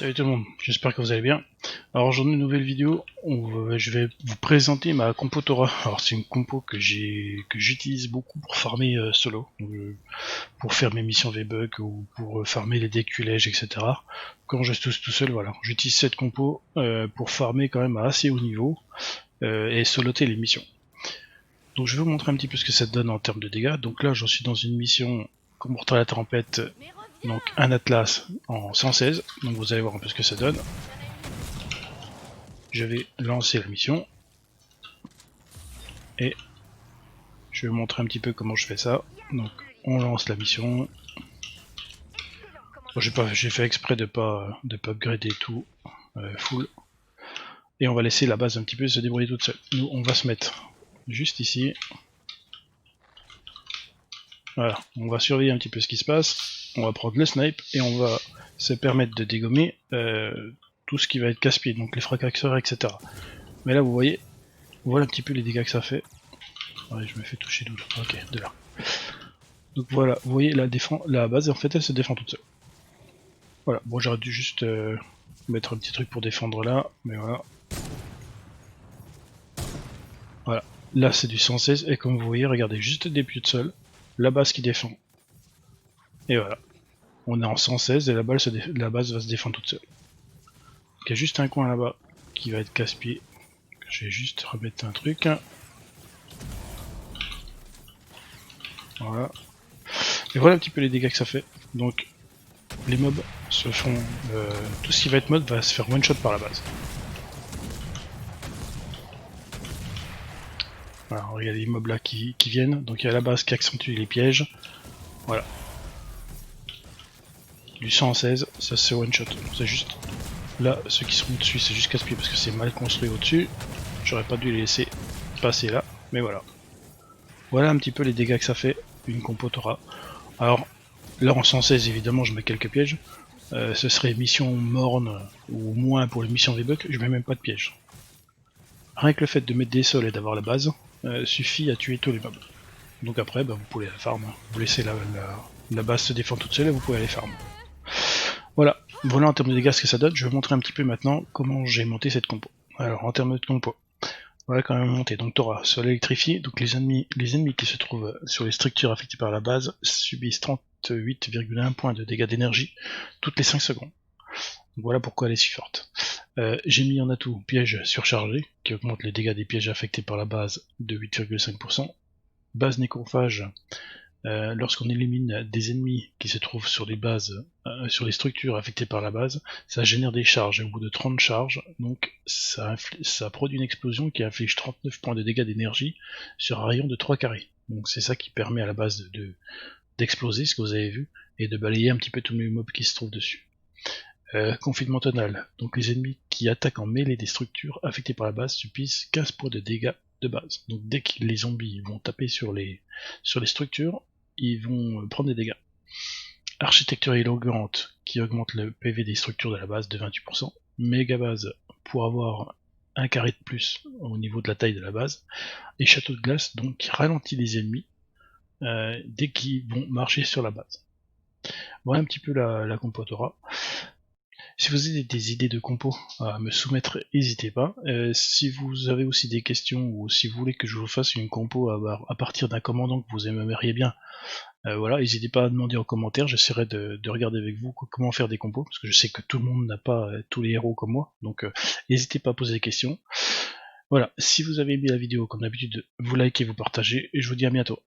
Salut tout le monde, j'espère que vous allez bien. Alors aujourd'hui une nouvelle vidéo, je vais vous présenter ma compo Torah. Alors c'est une compo que j'utilise beaucoup pour farmer solo, donc, pour faire mes missions V-Buck ou pour farmer les déculèges, etc. Quand je suis tout seul, voilà, j'utilise cette compo pour farmer quand même à assez haut niveau et soloter les missions. Donc je vais vous montrer un petit peu ce que ça donne en termes de dégâts. Donc là j'en suis dans une mission Comporter la tempête. Donc un atlas en 116, donc vous allez voir un peu ce que ça donne. Je vais lancer la mission et je vais vous montrer un petit peu comment je fais ça. Donc on lance la mission. Bon, j'ai fait exprès de pas upgrader tout full. Et on va laisser la base un petit peu se débrouiller toute seule. Nous on va se mettre juste ici. Voilà, on va surveiller un petit peu ce qui se passe. On va prendre le snipe et on va se permettre de dégommer tout ce qui va être casse-pied, donc les fracasseurs, etc. Mais là vous voyez, voilà un petit peu les dégâts que ça fait. Ouais, je me fais toucher d'où là? Ok, de là. Donc voilà, vous voyez la base en fait elle se défend toute seule. Voilà, bon j'aurais dû juste mettre un petit truc pour défendre là, mais voilà. Voilà, là c'est du 116 et comme vous voyez, regardez, juste des pieds de sol, la base qui défend. Et voilà, on est en 116 et la base va se défendre toute seule. Donc il y a juste un coin là-bas qui va être casse-pied. Je vais juste remettre un truc. Voilà. Et voilà un petit peu les dégâts que ça fait. Donc les mobs se font... tout ce qui va être mob va se faire one shot par la base. Voilà, regardez les mobs là qui viennent. Donc il y a la base qui accentue les pièges. Voilà. Du 116, ça c'est one shot. C'est juste... Là, ceux qui sont au-dessus, c'est juste casse-pied parce que c'est mal construit au-dessus. J'aurais pas dû les laisser passer là, mais voilà. Voilà un petit peu les dégâts que ça fait, une compo Torah. Alors, là en 116, évidemment, je mets quelques pièges. Ce serait mission morne ou moins pour les missions V-Buck, je mets même pas de pièges. Rien que le fait de mettre des sols et d'avoir la base suffit à tuer tous les mobs. Donc après, bah, vous pouvez la farm. Vous laissez la base se défendre toute seule et vous pouvez aller farm. Voilà, voilà en termes de dégâts ce que ça donne. Je vais vous montrer un petit peu maintenant comment j'ai monté cette compo. Alors en termes de compo, voilà quand même monté. Donc Torah, sol électrifié, donc les ennemis qui se trouvent sur les structures affectées par la base subissent 38,1 points de dégâts d'énergie toutes les 5 secondes. Donc voilà pourquoi elle est si forte. J'ai mis en atout piège surchargé, qui augmente les dégâts des pièges affectés par la base de 8,5%. Base nécrophage, lorsqu'on élimine des ennemis qui se trouvent sur les bases, sur les structures affectées par la base, ça génère des charges, et au bout de 30 charges, donc ça produit une explosion qui inflige 39 points de dégâts d'énergie sur un rayon de 3 carrés. Donc c'est ça qui permet à la base d'exploser, ce que vous avez vu, et de balayer un petit peu tous les mobs qui se trouvent dessus. Confinement tonal, donc les ennemis qui attaquent en mêlée des structures affectées par la base subissent 15 points de dégâts de base. Donc dès que les zombies vont taper sur les structures, ils vont prendre des dégâts. Architecture inaugurante qui augmente le PV des structures de la base de 28%. Méga base pour avoir un carré de plus au niveau de la taille de la base. Et château de glace donc qui ralentit les ennemis dès qu'ils vont marcher sur la base. Voilà un petit peu la compo Torah. Si vous avez des idées de compos à me soumettre, n'hésitez pas. Si vous avez aussi des questions ou si vous voulez que je vous fasse une compo à partir d'un commandant que vous aimeriez bien, voilà, n'hésitez pas à demander en commentaire, j'essaierai de regarder avec vous comment faire des compos, parce que je sais que tout le monde n'a pas tous les héros comme moi, donc n'hésitez pas à poser des questions. Voilà, si vous avez aimé la vidéo, comme d'habitude, vous likez, vous partagez, et je vous dis à bientôt.